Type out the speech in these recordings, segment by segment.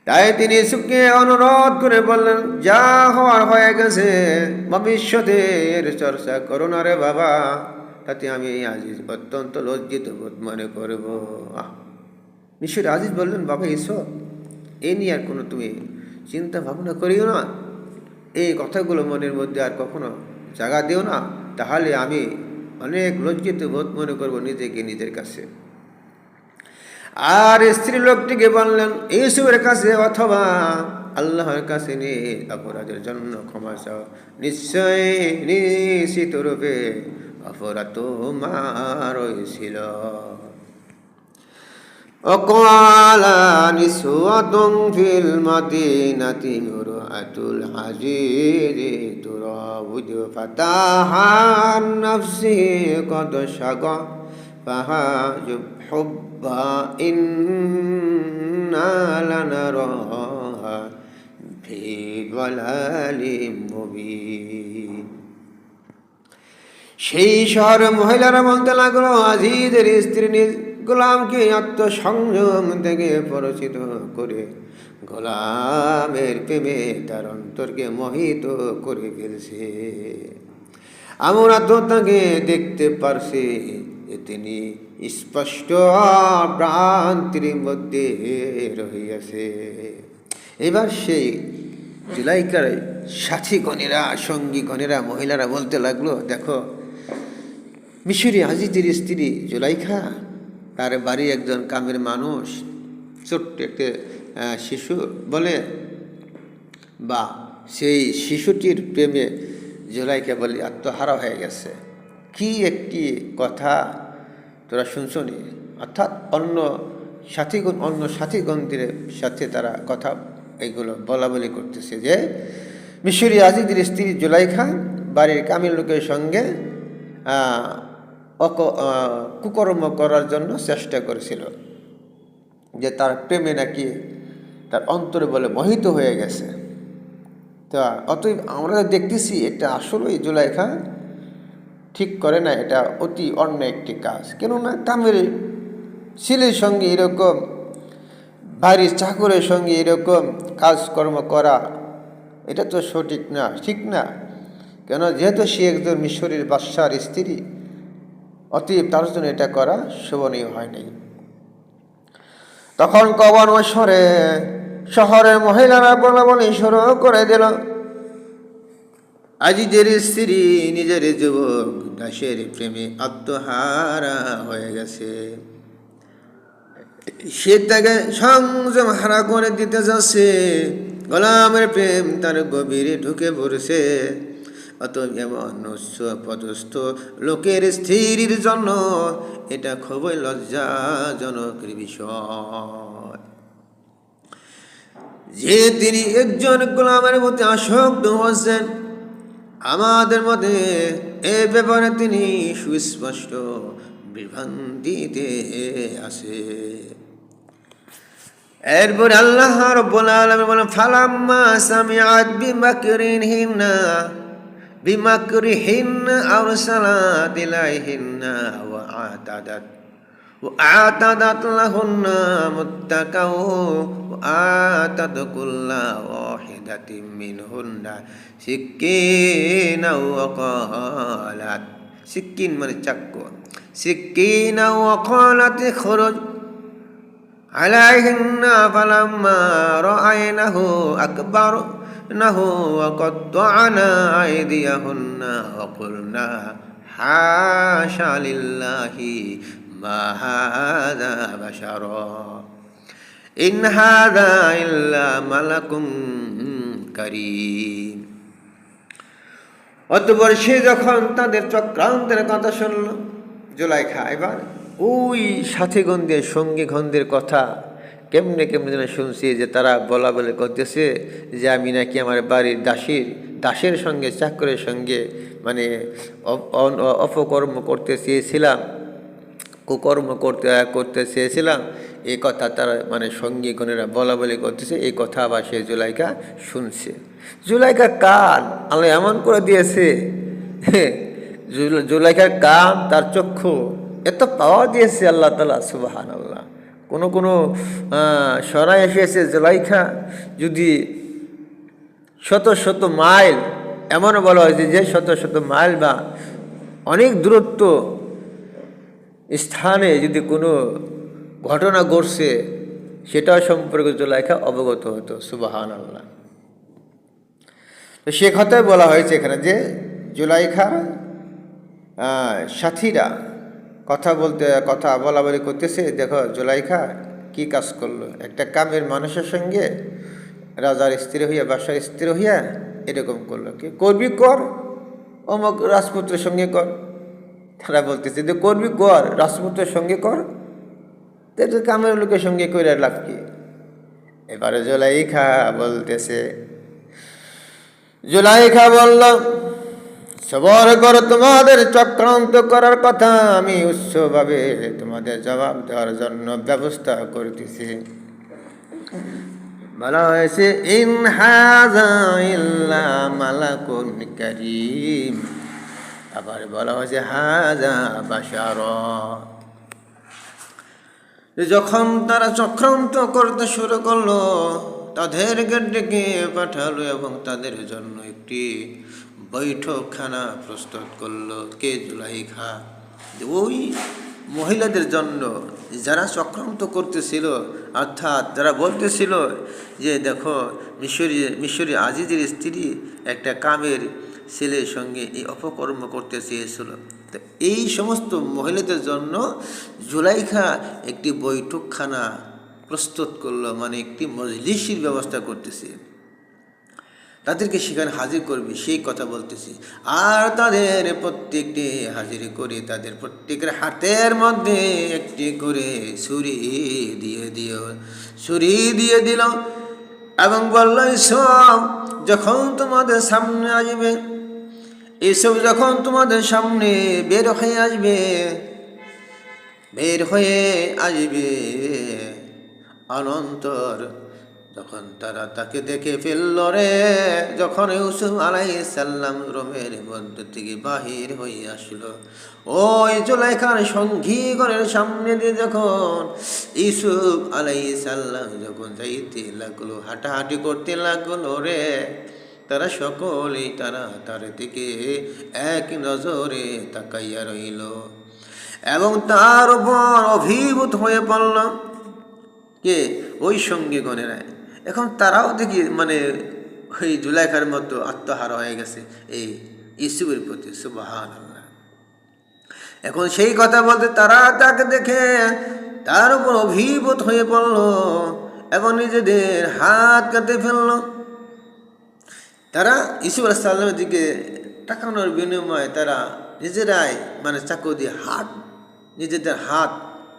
তাই তিনি সুখকে অনুরোধ করে বললেন, যা হওয়ার হয়ে গেছে, ভবিষ্যতের চর্চা করো না রে বাবা, তাতে আমি আজিজ অত্যন্ত লজ্জিত বোধ মনে করব। মিশর আজিজ বললেন, বাবা এসো, এ নিয়ে আর কোনো তুমি চিন্তা ভাবনা করিও না, এই কথাগুলো মনের মধ্যে আর কখনো জায়গা দিও না, তাহলে আমি অনেক লজ্জিত বোধ মনে করব নিজেকে নিজের কাছে। আর স্ত্রী লোকটিকে বললেন, ইউসুফের কাছে অথবা আল্লাহর কাছে নিয়ে অপরাধের জন্য ক্ষমা চাও, নিশ্চয় নিশ্চিত রূপে অপরাধ তোমার হয়েছিল। وقال نسوة في المدينة امرأة العزيز تراود فتاها عن نفسه قد شغى فهاجب حبا إنا لنراها في ضلال مبين। সেই শহরের মহিলারা বলতে লাগলো, আজিজের স্ত্রী নিজ গোলামকে আত্মসংযম থেকে পরিচিত করে গোলামের প্রেমে তার অন্তরকে মোহিত করে ফেলছে। আমরা তো তাকে দেখতে পারছি যে তিনি স্পষ্ট ভ্রান্তির মধ্যে রহিয়াছে। এবার সেই জুলাইকার সাথীগণেরা, সঙ্গীগণেরা, মহিলারা বলতে লাগলো, দেখো মিশরি আজিজের স্ত্রী জুলাইখা, তার বাড়ি একজন কামের মানুষ, ছোট্ট একটা শিশু বলে, বা সেই শিশুটির প্রেমে জুলাইখা বলে আত্মহারা হয়ে গেছে। কি একটি কথা তোরা শুনছনি, অর্থাৎ অন্য সাথীগণদের সাথে তারা কথা এইগুলো বলা বলি করতেছে যে মিশরি আজিজের স্ত্রী জুলাইখা বাড়ির কামের লোকের সঙ্গে কুকর্ম করার জন্য চেষ্টা করেছিল, যে তার প্রেমে নাকি তার অন্তরে বলে মোহিত হয়ে গেছে। তা অতএব আমরা দেখতেছি এটা আসলেই জুলাইখা ঠিক করে না, এটা অতি অন্যায় একটি কাজ। কেননা কামের ছেলের সঙ্গে এরকম, বাড়ির চাকরের সঙ্গে এরকম কাজকর্ম করা, এটা তো সঠিক না, ঠিক না। কেন, যেহেতু সে একজন মিশরের বাদশার স্ত্রী, অতএব তার জন্য এটা করা শোভনীয় হয়নি। তখন কবর বছরে শহরের মহিলারা বলা বলে শুরু করে দিল, আজিজের স্ত্রী নিজের যুবক দাসের প্রেমে আত্মহারা হয়ে গেছে, সে তাকে সংযম হারা করে দিতে যাচ্ছে, গোলামের প্রেম তার গভীরে ঢুকে পড়ছে। অতএব এমন উচ্চ পদস্থ লোকের স্ত্রীর জন্য এটা খুবই লজ্জাজনক বিষয় যে তিনি একজন গোলামের প্রতি আসক্ত হচ্ছেন। আমাদের মধ্যে এ ব্যাপারে তিনি সুস্পষ্ট বিভ্রান্তিতে আছে। এরপরে আল্লাহ রাব্বুল আলামিন বলেন, ফালাম্মা সামিআত বিমাকরিহিন্না আরসালাত ইলাইহিন্না ওয়া আতাদাত লাহুন্না মুত্তাকাও ওয়া আতাত কুল্লা ওয়াহিদাতিন মিনহুন্না সিক্কিনা ওয়া ক্বালাত, সিক্কিন মানে চাকু, সিক্কিনা ওয়া ক্বালাত খুরুজ আলাইহিন্না ফালাম্মা রাআইনাহু আকবারনাহু ওয়া কাত্তা'না আইদিয়াহুন্না ওয়া কুলনা হাশা লিল্লাহি মা হাযা বাশারা ইন হাযা ইল্লা মালাকুম কারীম। অতঃপর সে যখন তাদের চক্রান্তের কথা শুনল, জুলাইখা এবার ওই সাথীগণদের, সঙ্গীগণদের কথা কেমনে কেমনে যেন শুনছি, যে তারা বলা বলে করতেছে যে আমি নাকি আমার বাড়ির দাসের সঙ্গে, চাকরের সঙ্গে মানে অপকর্ম করতে চেয়েছিলাম, কুকর্ম করতে চেয়েছিলাম। এই কথা তারা মানে সঙ্গীগণেরা বলা বলি করতেছে। এই কথা আবার সে জুলাইখা শুনছে। জুলাইখা কান আল্লাহ এমন করে দিয়েছে, জুলাইখার কান, তার চক্ষু এত পাওয়া দিয়েছে আল্লাহ তাআলা সুবহানাল্লাহ। কোনো কোনো সরাই এসেছে জুলাইখা যদি শত শত মাইল, এমনও বলা হয়েছে যে শত শত মাইল বা অনেক দূরত্ব স্থানে যদি কোনো ঘটনা ঘটছে সেটাও সম্পর্কে জুলাইখা অবগত হতো। সুবহানাল্লাহ। তো সে কথাই বলা হয়েছে এখানে যে জুলাইখার সাথীরা কথা বলা বলি করতেছে, দেখো জুলাইখা কি কাজ করলো, একটা কামের মানুষের সঙ্গে রাজার স্ত্রী হইয়া, বাদশার স্ত্রী হইয়া এরকম করলো। কি করবি কর, অমুক রাজপুত্রের সঙ্গে কর। তারা বলতেছে যে করবি কর, রাজপুত্রের সঙ্গে কর, তো কামের লোকের সঙ্গে করে লাভ কি। এবারে জুলাইখা বলল, সবর করো, তোমাদের চক্রান্ত করার কথা আমি উচ্চভাবে তোমাদের জবাব দেওয়ার জন্য ব্যবস্থা করতেছি। বলা হয়েছে ইন হাযা ইল্লা মালাকুন কারীম, আবার বলা হয়েছে হাযা বাশার। যখন তারা চক্রান্ত করতে শুরু করলো, তাদেরকে ডেকে পাঠালো এবং তাদের জন্য একটি বৈঠকখানা প্রস্তুত করলো। কে? জুলাইখা। ওই মহিলাদের জন্য যারা চক্রান্ত করতেছিল, অর্থাৎ যারা বলতেছিল যে দেখো মিশরি আজিজের স্ত্রী একটা কামের ছেলের সঙ্গে এই অপকর্ম করতে চেয়েছিল, তো এই সমস্ত মহিলাদের জন্য জুলাইখা একটি বৈঠকখানা প্রস্তুত করলো, মানে একটি মজলিসের ব্যবস্থা করতেছে, তাদেরকে সেখানে হাজির করবে সেই কথা বলতেছি। আর তাদের প্রত্যেকটি হাজির করে তাদের প্রত্যেকের হাতের মধ্যে একটি করে ছুরি দিয়ে দিল এবং বলল, এসব যখন তোমাদের সামনে আসবে, এসব যখন তোমাদের সামনে বের হয়ে আসবে অনন্তর যখন তারা তাকে দেখে ফেলল রে, যখন ইউসুফ আলাইহিস সালাম রুমের মধ্যে থেকে বাহির হয়ে আসলো, ওই জুলাইখার সঙ্গীগণের সামনে দিয়ে যখন ইউসুফ আলাইহিস সালাম যখন যাইতে লাগলো, হাঁটাহাঁটি করতে লাগলো রে, তারা সকলেই তার দিকে এক নজরে তাকাইয়া রইল এবং তার উপর অভিভূত হয়ে পড়ল। কে? ওই সঙ্গীগণেরা। এখন তারাও দেখি মানে ওই জুলাইখার মতো আত্মহারা হয়ে গেছে এই ইউসুফের প্রতি। সুবহানাল্লাহ। এখন সেই কথা বলতে তারা তাকে দেখে তার উপর অভিভূত হয়ে পড়ল এবং নিজেদের হাত কাটে ফেলল। তারা ইউসুফ আলাইহিস সালামের দিকে তাকানোর বিনিময়ে তারা নিজেরাই মানে চাকু দিয়ে নিজেদের হাত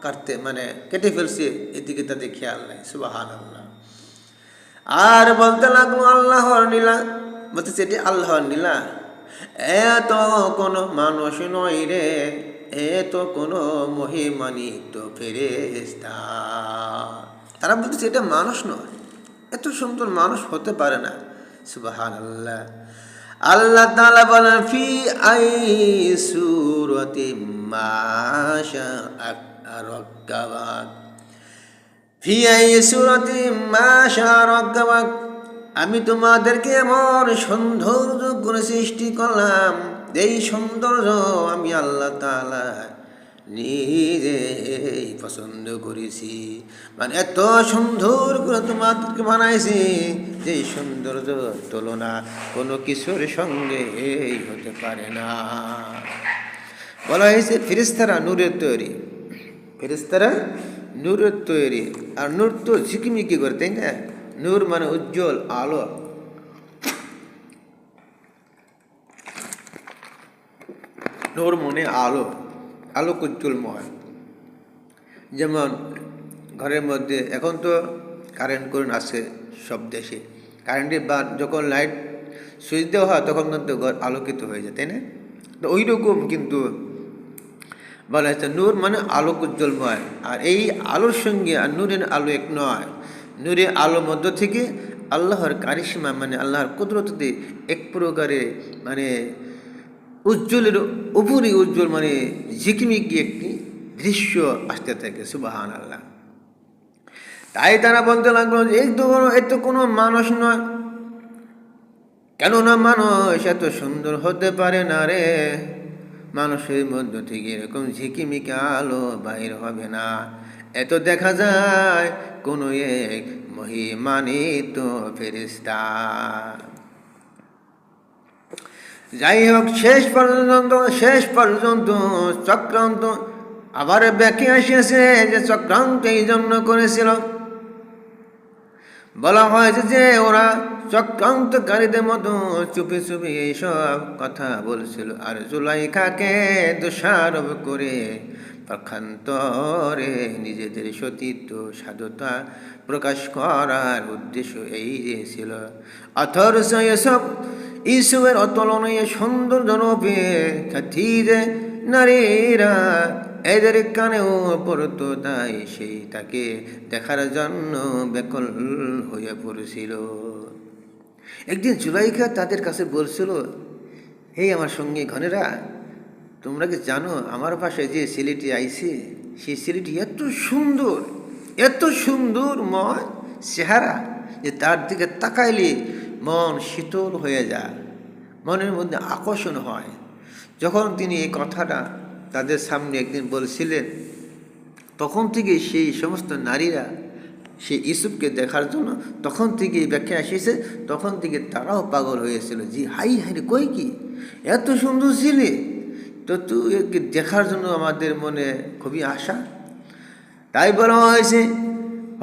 কাটতে মানে কেটে ফেলছে, এদিকে তাদের খেয়াল নাই। সুবহানাল্লাহ। আর বলতে লাগলো আল্লাহর নীলা, বলতেছে এটি আল্লাহর নীলা, এত কোনো মানুষ নয় রে, এত কোনো মহিমান্বিত ফেরেশতা। তারা বলতেছে এটা মানুষ নয়, এত সুন্দর মানুষ হতে পারে না। সুবহানাল্লাহ। আল্লাহ তাআলা বলেন ফি আই সূরাতিম মা শাআ রাক্কাবাক, ফি আই সূরাতিম মা শাআ রাক্কাবাক, আমি তোমাদেরকে এমন সৌন্দর্য করে সৃষ্টি করলাম, এই সৌন্দর্য আমি আল্লাহ তাআলা নিজেই পছন্দ করেছি। মানে এত সুন্দর করে তোমাদেরকে বানাইছি যে সৌন্দর্য তুলনা কোনো কিছুর সঙ্গে হতে পারে না। বলা হয়েছে ফেরেশতারা নূরের তৈরি, ফেরেশতারা নূরের তৈরি, আর নূর তো ঝিকিমিকি করে, তাই না? নূর মানে উজ্জ্বল আলো। নূর মানে আলো, আলোক উজ্জ্বলময়। যেমন ঘরের মধ্যে এখন তো কারেন্ট আছে সব দেশে, কারেন্টের বা যখন লাইট সুইচ দেওয়া হয় তখন কিন্তু ঘর আলোকিত হয়ে যায়, তাই না? তো ওই রকম কিন্তু বলা হয়েছে নূর মানে আলোক উজ্জ্বলময়। আর এই আলোর সঙ্গে আর নূরের আলো এক নয়, নূরের আলোর মধ্য থেকে আল্লাহর কারিশমা মানে আল্লাহর কুদরতে এক প্রকারে মানে উজ্জ্বলের উপরই উজ্জ্বল মানে ঝিকিমিকি একটি দৃশ্য আসতে থাকে। সুবহানাল্লাহ। তাই তারা বলতে লাগলো যে এ তো কোনো মানুষ নয়, কেননা মানুষ এত সুন্দর হতে পারে না রে, মানুষের মধ্য থেকে এরকম ঝিকিমিকি আলো বাইর হবে না, এত দেখা যায় কোনো এক মহিমান্বিত ফেরেশতা। যাই হোক, শেষ পর্যন্ত চক্রান্ত আবার ব্যাকে আসিয়াছে যে চক্রান্ত এই জন্য করেছিল। বলা হয়েছে যে ওরা চক্রান্তকারীদের মতো চুপি চুপি এইসব কথা বলছিল, আর জুলাইখাকে দোষারোপ করে পক্ষান্তরে নিজেদের সতীত্ব সাধুতা প্রকাশ করার উদ্দেশ্য এই যে ছিল। অথচ এসব ঈশ্বরের অতুলনীয় সৌন্দর্যরূপে খ্যাতিরে নারীরা এদের কানেও পড়তো, তাই সেই তাকে দেখার জন্য ব্যাকুল হয়ে পড়েছিল। একদিন জুলাইখা তাদের কাছে বলছিল, হে আমার সঙ্গী ঘনেরা, তোমরা কি জানো আমার পাশে যে ছেলেটি আইছে, সেই ছেলেটি এত সুন্দরময় চেহারা যে তার দিকে তাকাইলে মন শীতল হয়ে যায়, মনের মধ্যে আকর্ষণ হয়। যখন তিনি এই কথাটা তাদের সামনে একদিন বলছিলেন, তখন থেকে সেই সমস্ত নারীরা সেই ইউসুফকে দেখার জন্য তখন থেকেই ব্যাখ্যা এসেছে, তখন থেকে তারাও পাগল হয়েছিল যে হাই রে কই কি এত সুন্দর ছিলে, তো তুই দেখার জন্য আমাদের মনে খুবই আশা। তাই বলা হয়েছে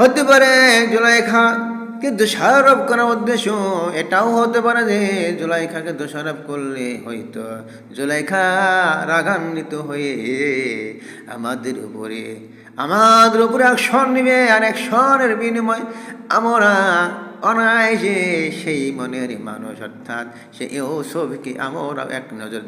হতে পারে জুলাইখা কিন্তু দোষারোপ করার উদ্দেশ্য এটাও হতে পারে যে জুলাইখাকে দোষারোপ করলে হয়তো জুলাইখা রাগান্বিত হয়ে আমাদের উপরে অ্যাকশন নেবে, আর অ্যাকশনের বিনিময় আমরা অনায়াসে সেই মনের মানুষ অর্থাৎ সে ইউসুফকে আমরা এক নজর